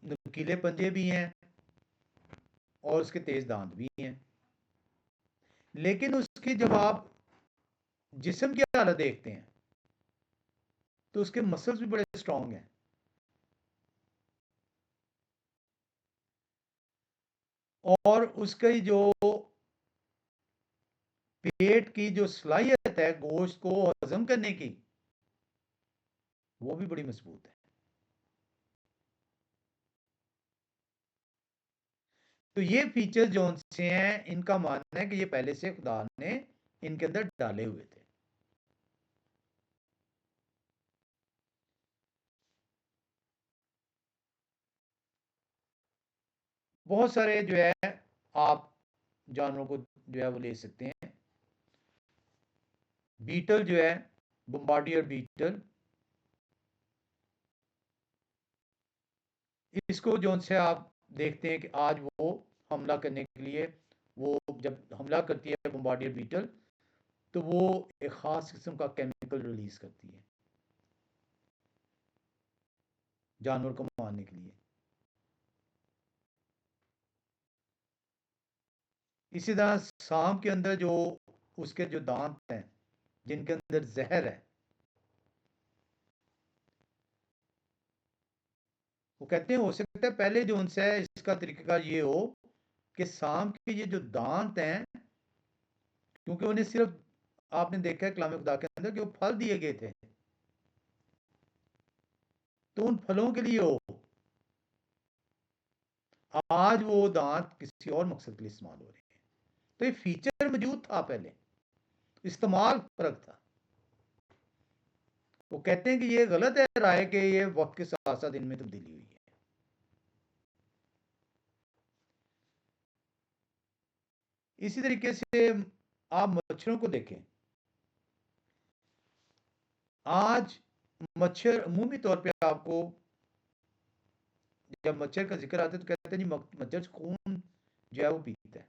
नुकीले पंजे भी हैं और उसके तेज दांत भी हैं, लेकिन उसकी जब आप जिस्म की हालत देखते हैं तो उसके मसल्स भी बड़े स्ट्रांग हैं, और उसकी जो पेट की जो सलाहियत है गोश्त को हजम करने की, वो भी बड़ी मजबूत है। तो ये फीचर जो से हैं, इनका मानना है कि ये पहले से खुदा ने इनके अंदर डाले हुए थे। बहुत सारे जो है आप जानवरों को जो है वो ले सकते हैं, बीटल जो है, बम्बार्डियर बीटल, इसको जो से आप देखते हैं कि आज वो हमला करने के लिए, वो जब हमला करती है बम्बार्डियर बीटल, तो वो एक खास किस्म का केमिकल रिलीज करती है जानवर को मारने के लिए। इसी तरह सांप के अंदर जो उसके जो दांत हैं जिनके अंदर जहर है, वो कहते हैं हो सकता है पहले जो उनसे है इसका तरीका ये हो कि सांप के ये जो दांत हैं, क्योंकि उन्हें सिर्फ आपने देखा है कलाम खुदा के अंदर कि वो फल दिए गए थे, तो उन फलों के लिए हो आज वो दांत किसी और मकसद के लिए इस्तेमाल हो रहे हैं। तो ये फीचर मौजूद था पहले, इस्तेमाल फर्क था। वो कहते हैं कि ये गलत है राय कि ये वक्त के साथ साथ इनमें तब्दीली हुई है। इसी तरीके से आप मच्छरों को देखें, आज मच्छर अमूमी तौर पे आपको जब मच्छर का जिक्र आता है तो कहते हैं जी मच्छर खून जो है वो पीता है।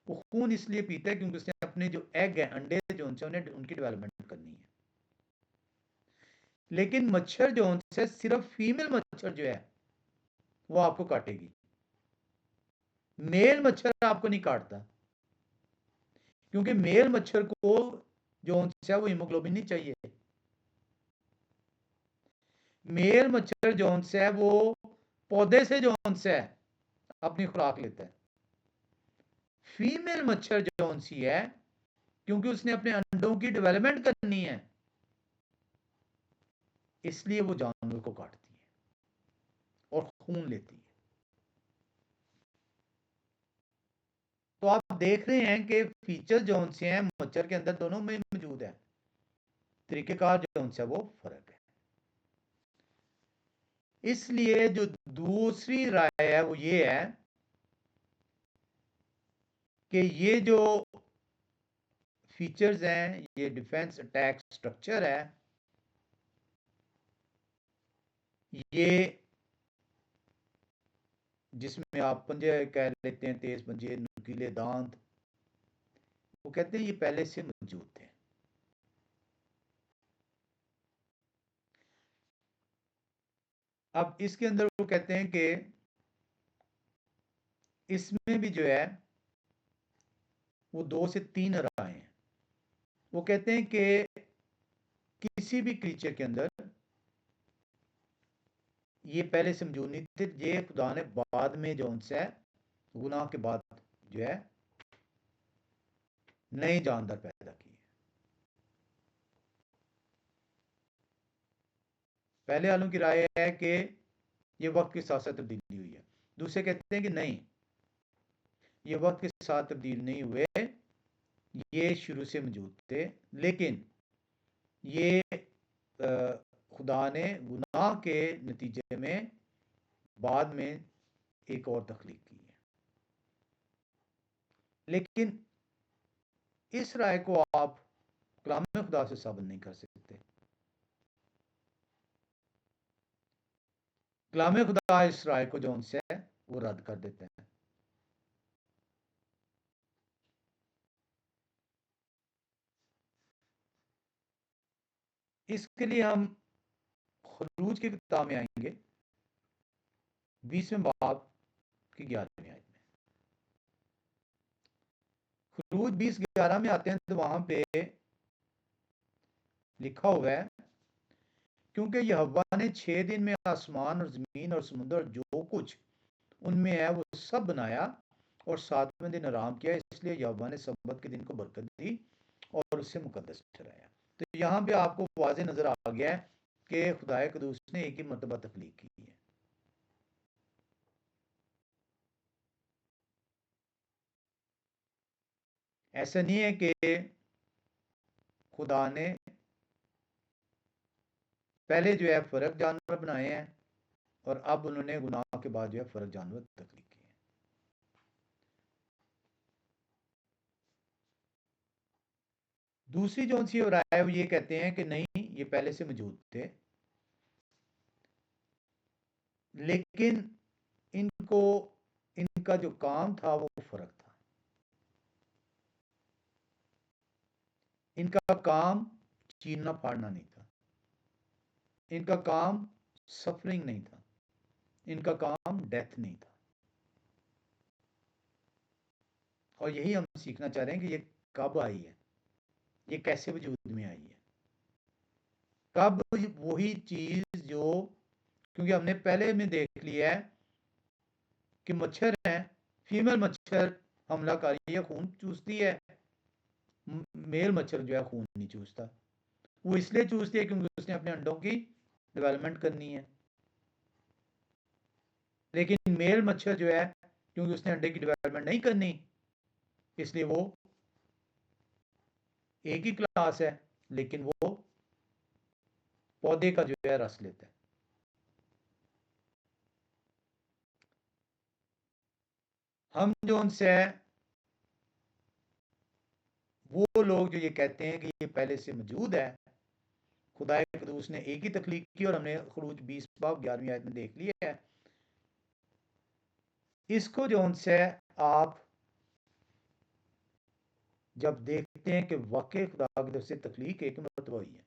वो खून इसलिए पीता है क्योंकि उसने अपने जो एग है, अंडे जो उनसे उन्हें उनकी डेवलपमेंट करनी है। लेकिन मच्छर जो उनसे सिर्फ फीमेल मच्छर जो है वो आपको काटेगी, मेल मच्छर आपको नहीं काटता, क्योंकि मेल मच्छर को जो उनसे है वो हीमोग्लोबिन नहीं चाहिए। मेल मच्छर जो उनसे है वो पौधे से जो उनसे है अपनी खुराक लेता है। फीमेल मच्छर जो उनसी है क्योंकि उसने अपने अंडों की डेवलपमेंट करनी है, इसलिए वो जानवर को काटती है और खून लेती है। तो आप देख रहे हैं कि फीचर जो से हैं मच्छर के अंदर दोनों में मौजूद है, तरीकेकार जो से वो फर्क है। इसलिए जो दूसरी राय है वो ये है कि ये जो फीचर्स हैं, ये डिफेंस अटैक स्ट्रक्चर है, ये जिसमें आप पंजे कह लेते हैं, तेज पंजे, नुकीले दांत, वो कहते हैं ये पहले से मौजूद थे। अब इसके अंदर वो कहते हैं कि इसमें भी जो है वो 2 से 3 राय हैं। वो कहते हैं कि किसी भी क्रीचर के अंदर ये पहले से मौजूद नहीं थे, ये खुदा ने बाद में जो उनसे गुनाह के बाद जो है नए जानदार पैदा किए। पहले वालों की राय है कि ये वक्त के साथ साथ तब्दीली हुई है। दूसरे कहते हैं कि नहीं, ये वक्त के साथ तब्दील नहीं हुए, ये शुरू से मौजूद थे, लेकिन ये खुदा ने गुनाह के नतीजे में बाद में एक और तख्लीक की है। लेकिन इस राय को आप कलाम खुदा से साबित नहीं कर सकते। कलाम खुदा इस राय को जो उनसे है वो रद्द कर देते हैं। इसके लिए हम खरूज की किताब में आएंगे, 20वें बाब की 11वीं आयत में। खरूज 20:11 में आते हैं तो वहां पे लिखा हुआ है, क्योंकि यहोवा ने 6 दिन में आसमान और जमीन और समुद्र और जो कुछ उनमें है वो सब बनाया और 7वें दिन आराम किया, इसलिए यहोवा ने सब्बत के दिन को बरकत दी और उससे मुकद्दस ठहराया। तो यहाँ पे आपको वाज़ेह नजर आ गया है कि खुदाए कदूस ने एक ही मरतबा तख्लीक की है। ऐसा नहीं है कि खुदा ने पहले जो है फर्क जानवर बनाए हैं और अब उन्होंने गुनाह के बाद जो है फर्क जानवर तख्लीक किए हैं। दूसरी जो सी राय है वो ये कहते हैं कि नहीं, ये पहले से मौजूद थे, लेकिन इनको इनका जो काम था वो फर्क था। इनका काम चीरना फाड़ना नहीं था, इनका काम सफरिंग नहीं था, इनका काम डेथ नहीं था। और यही हम सीखना चाह रहे हैं कि ये कब आई है, ये कैसे वजूद में आई है, कब वही चीज जो, क्योंकि हमने पहले में देख लिया है कि मच्छर है, फीमेल मच्छर हमलाकारी है, खून चूसती है, मेल मच्छर जो है खून नहीं चूसता। वो इसलिए चूसती है क्योंकि उसने अपने अंडों की डेवलपमेंट करनी है, लेकिन मेल मच्छर जो है क्योंकि उसने अंडे की डेवलपमेंट नहीं करनी, इसलिए वो एक ही क्लास है, लेकिन वो पौधे का जो है रस लेता है। हम जो उनसे वो लोग जो ये कहते हैं कि ये पहले से मौजूद है, खुदा कदूस ने एक ही तख्लीक की, और हमने खरूज 20 बाब 11वीं आयत में देख लिया है। इसको जो उनसे आप जब देखते हैं कि वाकई खुदा की तरफ से तख्लीक एक मरतबा हुई है,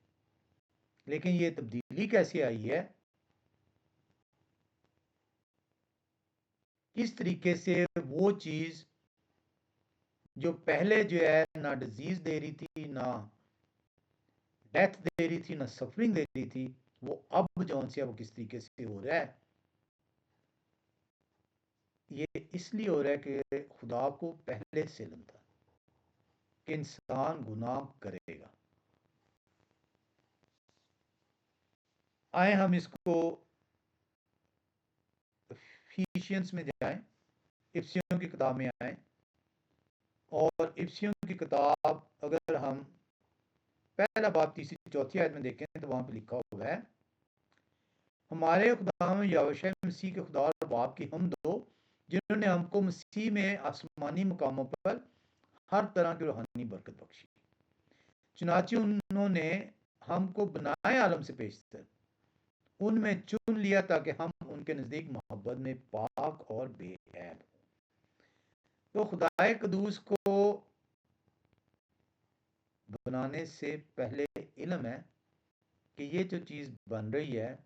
लेकिन ये तब्दीली कैसे आई है, किस तरीके से वो चीज जो पहले जो है ना डिजीज दे रही थी, ना डेथ दे रही थी, ना सफरिंग दे रही थी, वो अब जो से वो किस तरीके से हो रहा है। ये इसलिए हो रहा है कि खुदा को पहले से इल्म था कि इंसान गुनाह करेगा। आए हम इसको इफिशियंस में जाएं, इफ्सियों की किताब में आए, और इफ्सियों की किताब अगर हम पहला बाब तीसरी चौथी आयत में देखें तो वहां पे लिखा हुआ है, हमारे खुदा यहोशू मसीह के खुदा और बाप की हम दो, जिन्होंने हमको मसीह में आसमानी मुकामों पर हर तरह की रूहानी बरकत बख्शी। चुनाचे उन्होंने हमको बनाए आलम से पेशतर उनमें चुन लिया ताकि हम उनके नजदीक मोहब्बत में पाक और बेऐब हो। तो खुदाए कदूस को बनाने से पहले इल्म है कि ये जो चीज बन रही है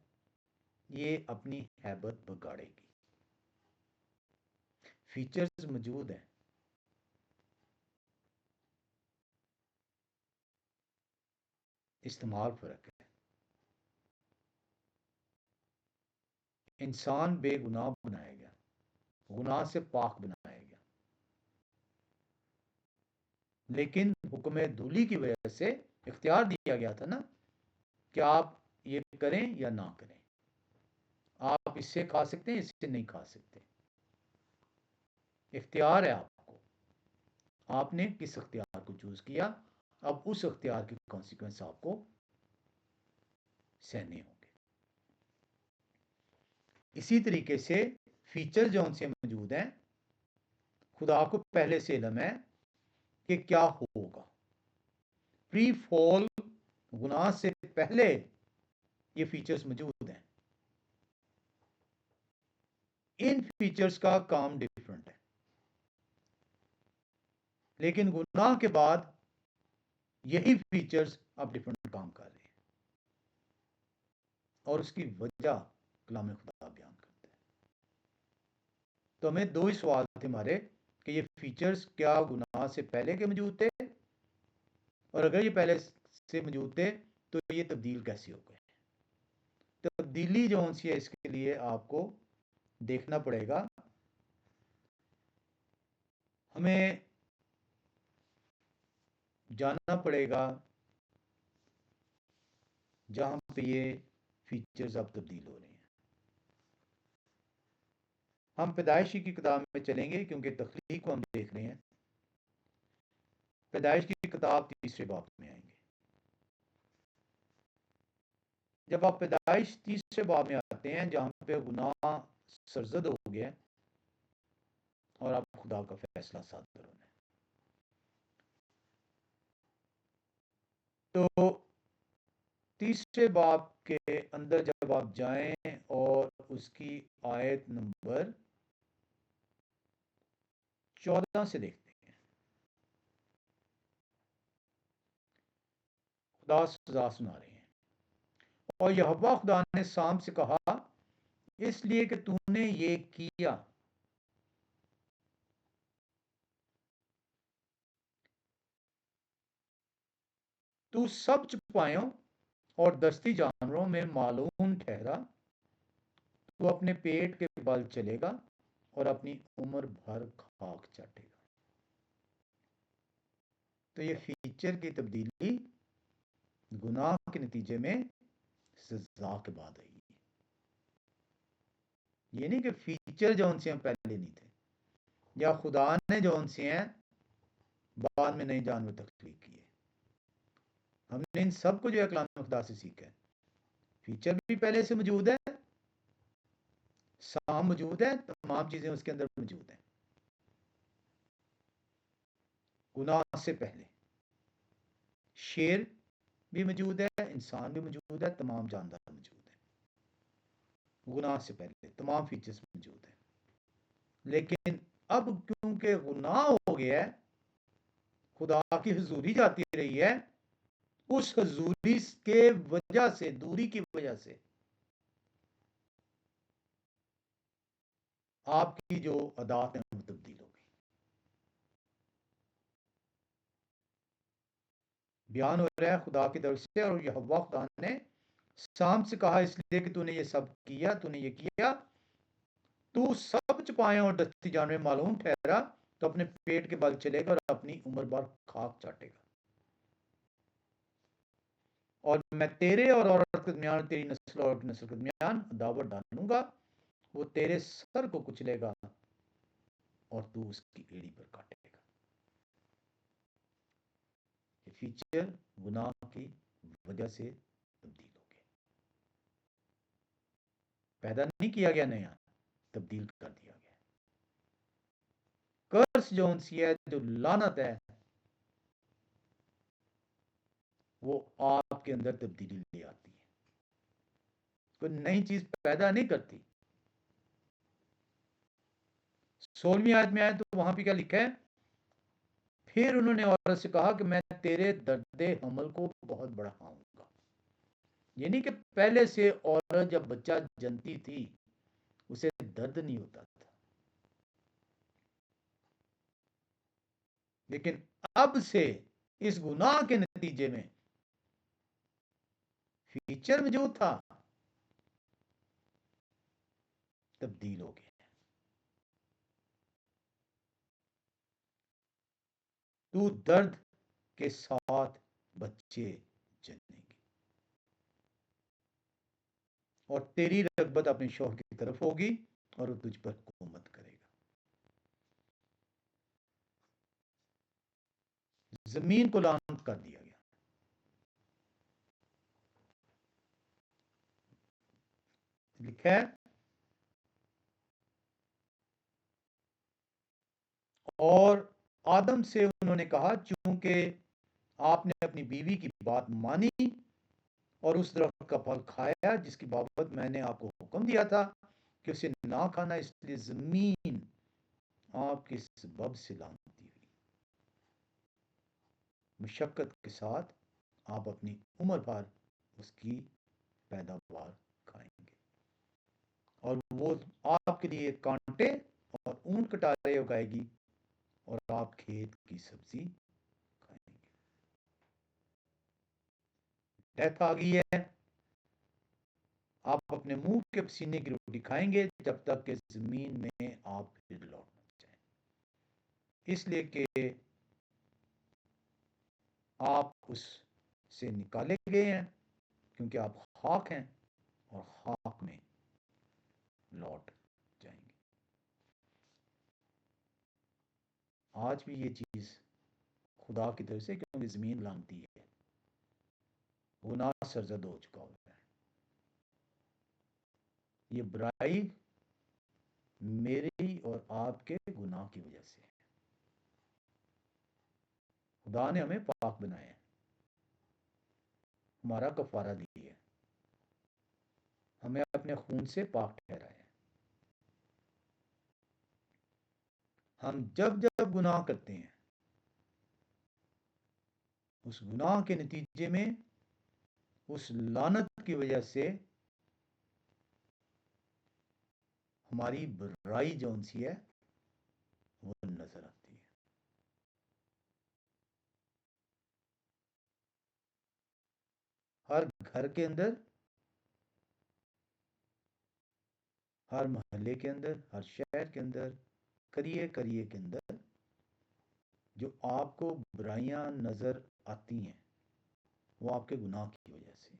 ये अपनी हैबत बिगाड़ेगी। फीचर्स मौजूद हैं, इस्तेमाल फर्क है। इंसान बेगुनाह बनाया गया, गुनाह से पाक बनाया गया, लेकिन हुक्म धूली की वजह से इख्तियार दिया गया था ना कि आप ये करें या ना करें, आप इससे खा सकते हैं, इससे नहीं खा सकते। इख्तियार है आपको, आपने किस इख्तियार को चूज किया, अब उस इख्तियार के कॉन्सिक्वेंस आपको सहने होंगे। इसी तरीके से फीचर जो उनसे मौजूद हैं, खुदा को पहले से इल्म है कि क्या होगा। प्री फॉल गुनाह से पहले ये फीचर्स मौजूद हैं। इन फीचर्स का काम डिफरेंट है, लेकिन गुनाह के बाद यही फीचर्स अब डिफरेंट काम कर रहे हैं, और उसकी वजह कलाम खुदा बयान करता है। तो हमें दो ही सवाल थे हमारे कि ये फीचर्स क्या गुनाह से पहले के मौजूद थे, और अगर ये पहले से मौजूद थे तो ये तब्दील कैसे हो गए। तब्दीली जो है इसके लिए आपको देखना पड़ेगा, हमें जानना पड़ेगा जहां पे ये फीचर्स अब तब्दील हो रहे हैं। हम पैदाइशी की किताब में चलेंगे क्योंकि तख्लीक को हम देख रहे हैं। पैदाइश की किताब तीसरे बाब में आएंगे। जब आप पैदाइश तीसरे बाब में आते हैं जहां पे गुनाह सरजद हो गया और अब खुदा का फैसला सादर होना है, तो तीसरे बाब के अंदर जब आप जाएं और उसकी आयत नंबर 14 से देखते हैं, खुदा सजा सुना रहे हैं, और यहोवा खुदा ने शाम से कहा, इसलिए कि तूने ये किया, तू सब चौपायों और दस्ती जानवरों में मालूम ठहरा, तू अपने पेट के बल चलेगा और अपनी उम्र भर खाक चाटेगा। तो ये फीचर की तब्दीली गुनाह के नतीजे में सजा के बाद आई। ये नहीं कि फीचर जो उनसे पहले नहीं थे, या खुदा ने जो उनसे हैं बाद में नए जानवर तख्लीक किए। हमने इन सब को जो है कलाम खुदा से सीखा है। फीचर भी पहले से मौजूद है, साम मौजूद है, तमाम चीजें उसके अंदर मौजूद हैं। गुनाह से पहले शेर भी मौजूद है, इंसान भी मौजूद है, तमाम जानदार मौजूद है। गुनाह से पहले तमाम फीचर्स मौजूद है, लेकिन अब क्योंकि गुनाह हो गया है, खुदा की हजूरी जाती रही है, उस हजूरी के वजह से, दूरी की वजह से आपकी जो अदात है वो तब्दील हो गई। बयान हो रहा है खुदा की तरफ से, और यहोवा खुदा ने शाम से कहा, इसलिए कि तूने ये सब किया, तूने ये किया, तू सब चपाए और दस्ती जानवर मालूम ठहरा, तो अपने पेट के बल चलेगा और अपनी उम्र भर खाक चाटेगा। और मैं तेरे और औरत के दरमियान, तेरी नस्ल और नस्ल के दरमियान अदावत डालूंगा, वो तेरे सर को कुचलेगा और तू उसकी एड़ी पर काटेगा। ये फीचर गुनाह की वजह से तब्दील हो गया। पैदा नहीं किया गया नया, तब्दील कर दिया गया। कर्स जो सी है, जो लानत है, वो आपके अंदर तब्दीली ले आती है। कोई नई चीज पैदा नहीं करती। 16वीं आयत में आए तो वहां पे क्या लिखा है? फिर उन्होंने औरत से कहा कि मैं तेरे दर्दे हमल को बहुत बढ़ाऊंगा। यानी कि पहले से औरत जब बच्चा जनती थी उसे दर्द नहीं होता था, लेकिन अब से इस गुनाह के नतीजे में फीचर में जो था तब्दील हो गया। तू दर्द के साथ बच्चे जनेगी और तेरी रगबत अपने शौहर की तरफ होगी और वो तुझ पर हुकूमत करेगा। जमीन को लानत कर दिया गया। लिखा है, और आदम से उन्होंने कहा, चूंकि आपने अपनी बीवी की बात मानी और उस दरख्त का फल खाया जिसकी बाबत मैंने आपको हुक्म दिया था कि उसे ना खाना, इसलिए जमीन आपके सबब से लानती हुई। मुशक्कत के साथ आप अपनी उम्र भर उसकी पैदावार खाएंगे और वो आपके लिए कांटे और ऊन कटारे उगाएगी और आप खेत की सब्जी खाएंगे। डेथ आ गई है। आप अपने मुंह के पसीने की रोटी खाएंगे जब तक कि जमीन में आप फिर लौट न जाए, इसलिए कि आप उससे निकाले गए हैं, क्योंकि आप खाक हैं और खाक में लौट जाएंगे। आज भी ये चीज खुदा की तरफ से, क्योंकि जमीन लानती है, गुनाह सरजद हो चुका होता है। ये बुराई मेरी और आपके गुनाह की वजह से है। खुदा ने हमें पाक बनाया है, हमारा कफारा दिया है, हमें अपने खून से पाक ठहराया है। हम जब जब गुनाह करते हैं, उस गुनाह के नतीजे में, उस लानत की वजह से हमारी बुराई जौन सी है वो नजर आती है। हर घर के अंदर, हर मोहल्ले के अंदर, हर शहर के अंदर, करिए करिए के अंदर जो आपको बुराइयां नजर आती हैं वो आपके गुनाह की वजह से।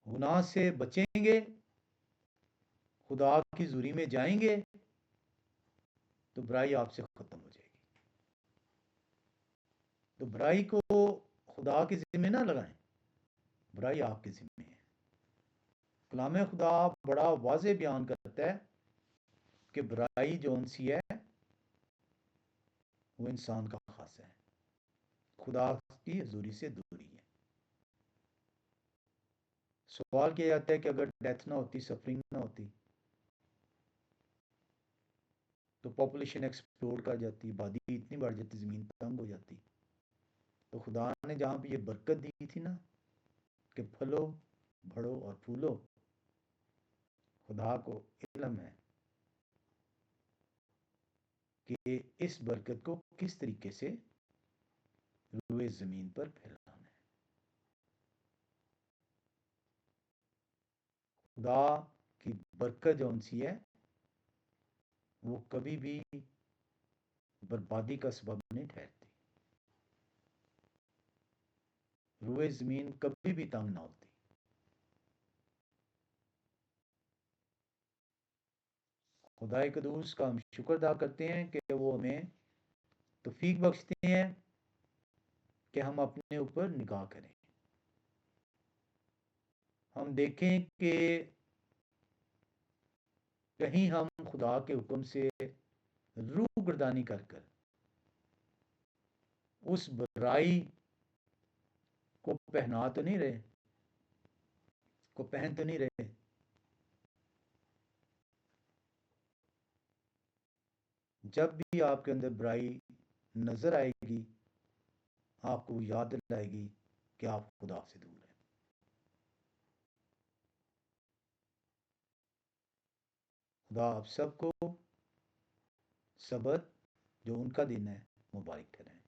गुनाह से बचेंगे, खुदा की जुरी में जाएंगे, तो बुराई आपसे खत्म हो जाएगी। तो बुराई को खुदा के जिम्मे ना लगाएं, बुराई आपके जिम्मे है। कलाम खुदा बड़ा वाज़े बयान करता है कि बुराई जो सी है वो इंसान का खास है, खुदा की हजूरी से दूरी है। सवाल किया जाता है कि अगर डेथ ना होती, सफरिंग ना होती, तो पॉपुलेशन एक्सप्लोड कर जाती, आबादी इतनी बढ़ जाती, ज़मीन तंग हो जाती। तो खुदा ने जहाँ पे ये बरकत दी थी ना कि फलो, बढ़ो और फूलो, खुदा को इल्म है कि इस बरकत को किस तरीके से रूए ज़मीन पर फैलाना है। खुदा की बरकत जो सी है वो कभी भी बर्बादी का सबब नहीं ठहरती। रूए ज़मीन कभी भी तंग ना होती। खुदाए कदूस का हम शुक्र अदा करते हैं कि वो हमें तौफीक बख्शते हैं कि हम अपने ऊपर निगाह करें, हम देखें कि कहीं हम खुदा के हुक्म से रूगर्दानी कर कर उस बुराई को पहना तो नहीं रहे, को पहन तो नहीं रहे। जब भी आपके अंदर बुराई नजर आएगी, आपको याद दिलाएगी कि आप खुदा से दूर हैं। खुदा आप सबको सबत जो उनका दिन है मुबारक ठहराए।